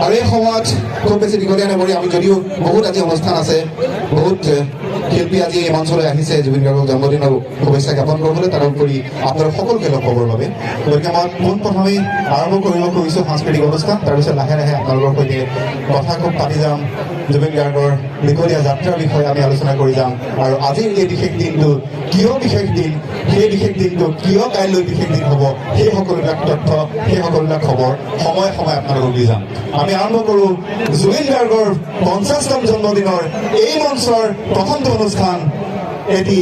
আৰু এই সময়ত খুব বেছি দীঘলীয়া নকৰি আমি যদিও বহুত আজি অনুষ্ঠান আছে, বহুত শিল্পী আজি এই মঞ্চলৈ আহিছে জুবিন গাৰ্গৰ জন্মদিনৰ শুভেচ্ছা জ্ঞাপন কৰিবলৈ, তাৰোপৰি আপোনালোক সকলোকে লগ পাবৰ বাবে। গতিকে মই পোনপ্ৰথমেই আৰম্ভ কৰিব খুজিছোঁ সাংস্কৃতিক অনুষ্ঠান, তাৰপিছত লাহে লাহে আপোনালোকৰ সৈতে কথা খুব পাতি যাম, জুবিন গাৰ্গৰ দীঘলীয়া যাত্ৰাৰ বিষয়ে আমি আলোচনা কৰি যাম। আৰু আজিৰ এই বিশেষ দিনটো কিয় বিশেষ দিন, সেই বিশেষ দিনটো কিয় কাইলৈ বিশেষ দিন হ'ব, সেই সকলোবিলাক তথ্য, সেই সকলোবিলাক খবৰ সময়ে সময়ে আপোনালোকক দি যাম। আমি আৰম্ভ কৰোঁ জুবিন গাৰ্গৰ 50তম জন্মদিনৰ এই মঞ্চৰ প্ৰথমটো অনুষ্ঠান এটি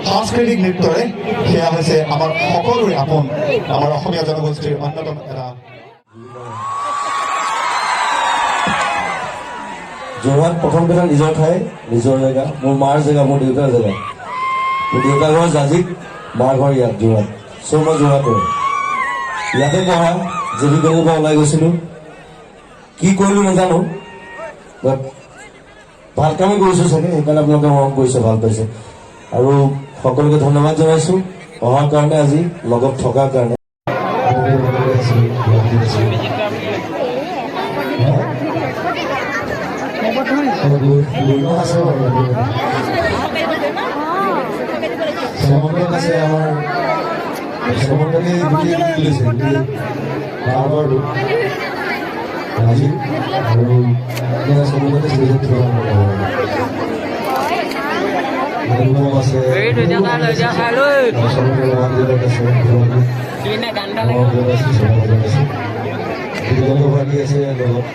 সাংস্কৃতিক নৃত্যৰে। সেয়া হৈছে আমাৰ সকলোৰে আপোন, আমাৰ অসমীয়া জনগোষ্ঠীৰ অন্যতম এটা যোৰহাট প্ৰথম কথা নিজৰ ঠাই, নিজৰ জেগা, মোৰ মাৰ জেগা, মোৰ দেউতাৰ জেগা। মোৰ দেউতাৰ ঘৰ জাজিক, মাৰ ঘৰ ইয়াত যোৰহাট। চ' মই যোৰহাটৰ ইয়াতে পঢ়া, জেবি কলেজৰ পৰা ওলাই গৈছিলোঁ। কি কৰিলোঁ নাজানো, বাট ভাল কামেই কৰিছোঁ চাগে, সেইকাৰণে আপোনালোকে মৰম কৰিছে, ভাল পাইছে। আৰু সকলোকে ধন্যবাদ জনাইছোঁ অহাৰ কাৰণে, আজি লগত থকাৰ কাৰণে। আছে আমাৰ শ্ৰমণে গোটেই তুলিছে বাৰবাৰটো আজি আৰু শ্ৰমণতে আছে আছে লগত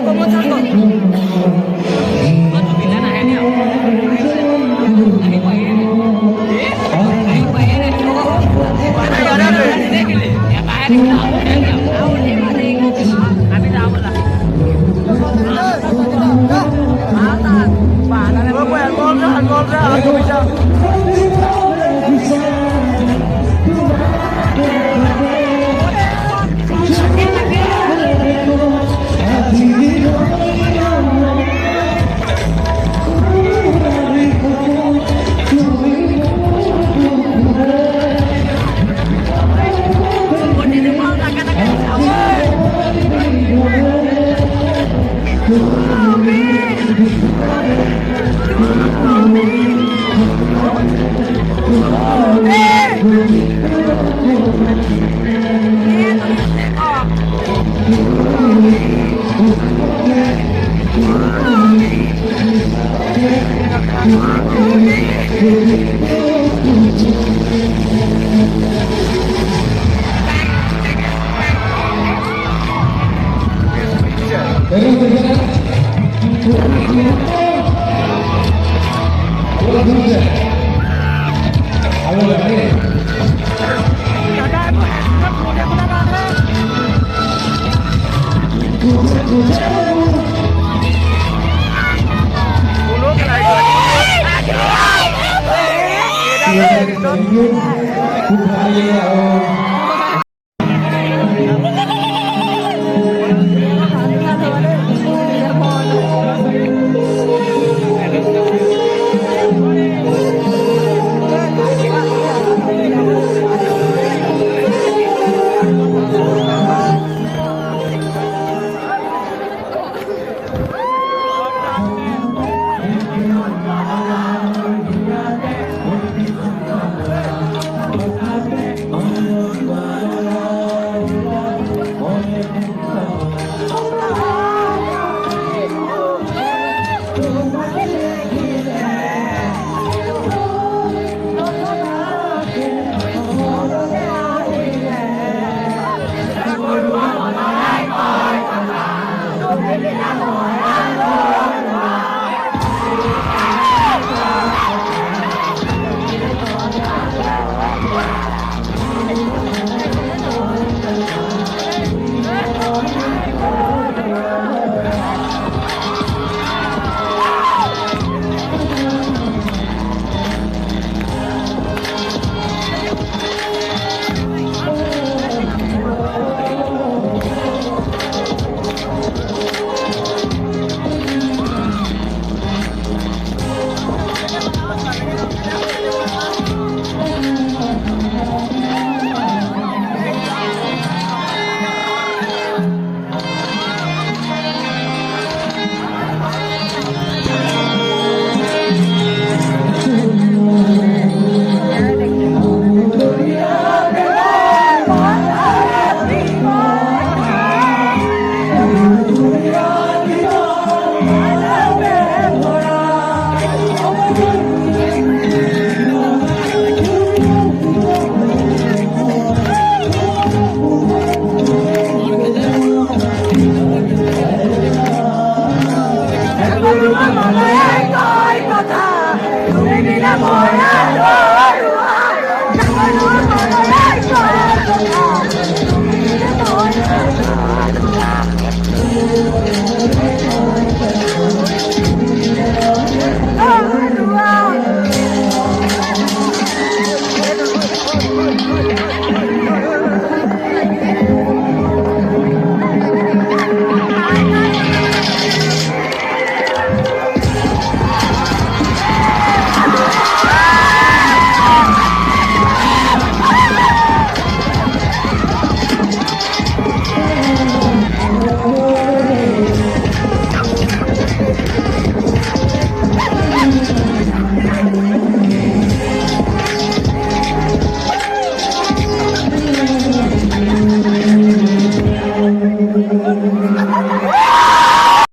¿cómo salgo? Hãy subscribe cho kênh Ghiền Mì Gõ để không bỏ lỡ những video hấp dẫn